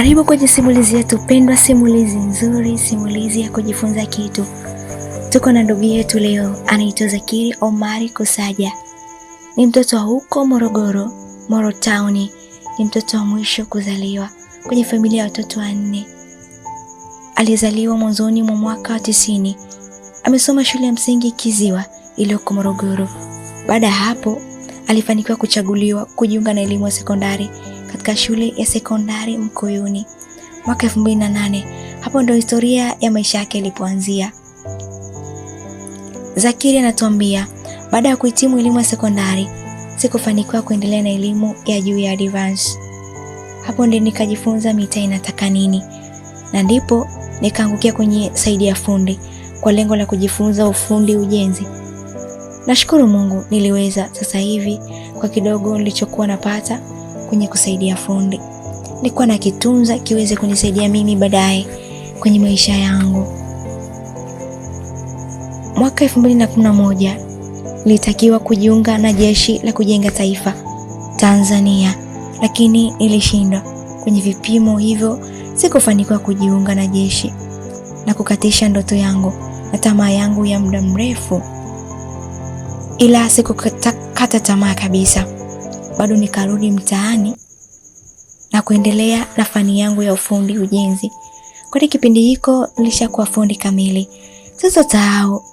Karibu kwenye simulizi yetu pendwa, simulizi nzuri, simulizi ya kujifunza kitu. Tuko na ndugu yetu leo, anaitwa Zakiri Omari Kusaja. Ni mtoto wa huko Morogoro, Moro Town. Ni mtoto wa mwisho kuzaliwa kwenye familia ya watoto wanne. Alizaliwa mwanzoni mwa mwaka wa 90. Amesoma shule ya msingi Kiziwa iliyoko Morogoro. Baada ya hapo, alifanikiwa kuchaguliwa kujiunga na elimu ya sekondari katika shule ya sekondari Mkuyuni mwaka 2008. Hapo ndio historia ya maisha yake ilipoanzia. Zakiri anatuambia, baada ya kuhitimu elimu ya sekondari, sikufanikiwa kuendelea na elimu ya juu ya advance. Hapo ndio nikajifunza mitaa inataka nini, na ndipo nikaangukia kwenye saidi ya fundi kwa lengo la kujifunza ufundi ujenzi. Nashukuru Mungu niliweza. Sasa hivi kwa kidogo nilichokuwa napata kwenye kusaidia fundi, nilikuwa nakitunza kiweze kunisaidia mimi baadaye kwenye maisha yangu. Mwaka 2011 nilitakiwa kujiunga na Jeshi la Kujenga Taifa Tanzania, lakini nilishindwa kwenye vipimo, hivyo sikufanikiwa kujiunga na jeshi na kukatisha ndoto yangu na tamaa yangu ya muda mrefu. Ila sikukata tamaa kabisa. Bado nikarudi mtaani na kuendelea na fani yangu ya ufundi ujenzi. Kwa kipindi hiko nilishakuwa fundi kamili. Sasa tahau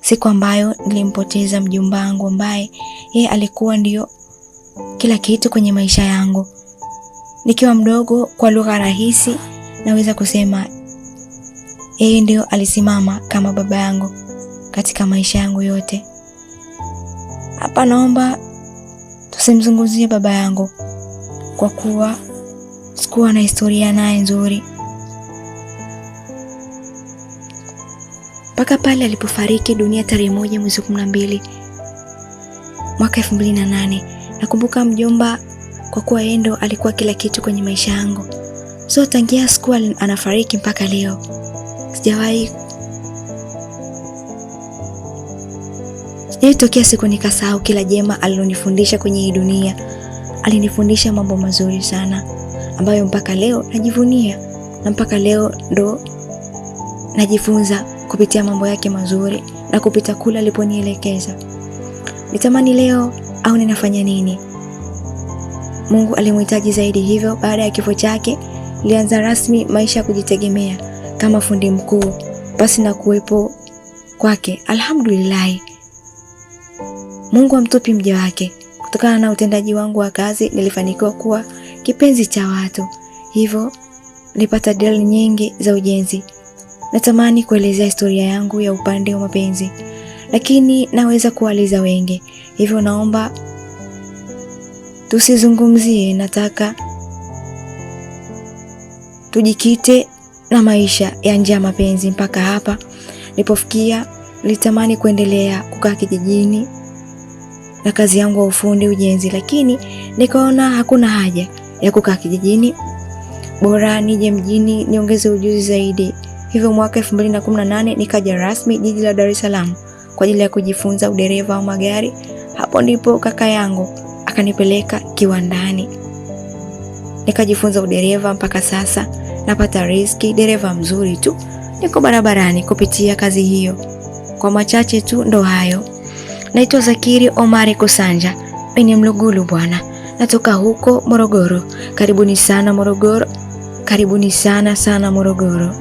siku ambayo nilimpoteza mjomba wangu ambaye yeye alikuwa ndio kila kitu kwenye maisha yangu. Nikiwa mdogo, kwa lugha rahisi naweza kusema yeye ndio alisimama kama baba yangu katika maisha yangu yote. Hapa naomba tusimzungumzie baba yangu kwa kuwa sikuwa na historia naye nzuri. Mpaka pale alipofariki dunia tarehe 1 mwezi 12 mwaka 2008. Nakumbuka mjomba kwa kuwa yeye ndo alikuwa kila kitu kwenye maisha yangu. So tangia siku anafariki mpaka leo sijawahi tokea siku nikasahau kila jema alilonifundisha kwenye hii dunia. Alinifundisha mambo mazuri sana ambayo mpaka leo najivunia, na mpaka leo ndo najifunza kupitia mambo yake mazuri na kupita kula aliponielekeza. Nitamani leo au ninafanya nini. Mungu alimhitaji zaidi, hivyo baada ya kifo chake nilianza rasmi maisha ya kujitegemea kama fundi mkuu basi na kuwepo kwake. Alhamdulillah, Mungu amtupi mja wake. Kutokana na utendaji wangu wa kazi nilifanikiwa kuwa kipenzi cha watu, hivyo nilipata deal nyingi za ujenzi. Natamani kuelezea historia yangu ya upande wa mapenzi, lakini naweza kuwaliza wengi, hivyo naomba tusizungumzie. Nataka tujikite na maisha ya nje ya mapenzi. Mpaka hapa nilipofikia, nilitamani kuendelea kukaa kijijini na kazi yangu ya ufundi ujenzi, lakini nikaona hakuna haja ya kukaa kijijini, bora nije mjini niongeze ujuzi zaidi. Hivyo mwaka 2018 nikaja rasmi jiji la Dar es Salaam kwa ajili ya kujifunza udereva wa magari. Hapo ndipo kaka yangu akanipeleka kiwandani nikajifunza udereva. Mpaka sasa napata riziki, dereva mzuri tu, niko barabarani kupitia kazi hiyo. Kwa machache tu ndo hayo. Naitwa Zakiri Omari Kusanja, mimi Mlugulu bwana. Natoka huko Morogoro. Karibuni sana Morogoro. Karibuni sana Morogoro.